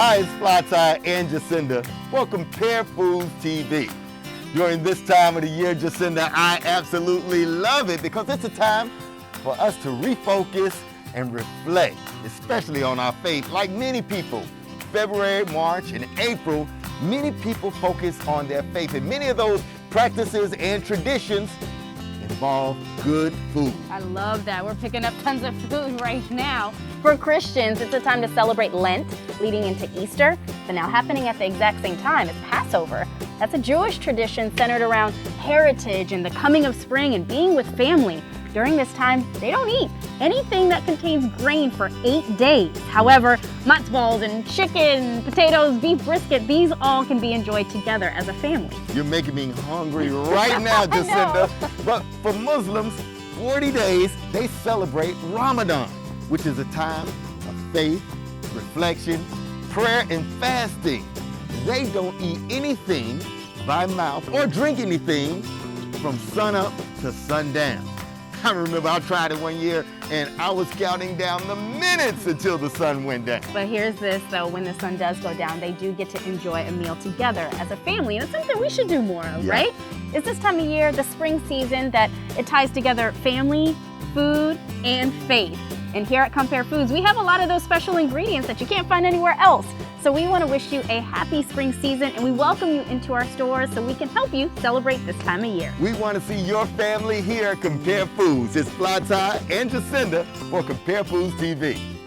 Hi, it's Fly and Jacinda for Compare Foods TV. During this time of the year, Jacinda, I absolutely love it because it's a time for us to refocus and reflect, especially on our faith. Like many people, February, March, and April, many people focus on their faith, and many of those practices and traditions involve good food. I love that. We're picking up tons of food right now. For Christians, it's a time to celebrate Lent, leading into Easter, but now happening at the exact same time is Passover. That's a Jewish tradition centered around heritage and the coming of spring and being with family. During this time, they don't eat anything that contains grain for 8 days. However, matzo balls and chicken, potatoes, beef brisket, these all can be enjoyed together as a family. You're making me hungry right now, Jacinda. But for Muslims, 40 days, they celebrate Ramadan, which is a time of faith, reflection, prayer, and fasting. They don't eat anything by mouth or drink anything from sunup to sundown. I remember I tried it one year and I was counting down the minutes until the sun went down. But here's this though, when the sun does go down, they do get to enjoy a meal together as a family, and it's something we should do more of, right? It's this time of year, the spring season, that it ties together family, food, and faith. And here at Compare Foods, we have a lot of those special ingredients that you can't find anywhere else. So we want to wish you a happy spring season, and we welcome you into our stores so we can help you celebrate this time of year. We want to see your family here at Compare Foods. It's Fly and Jacinda for Compare Foods TV.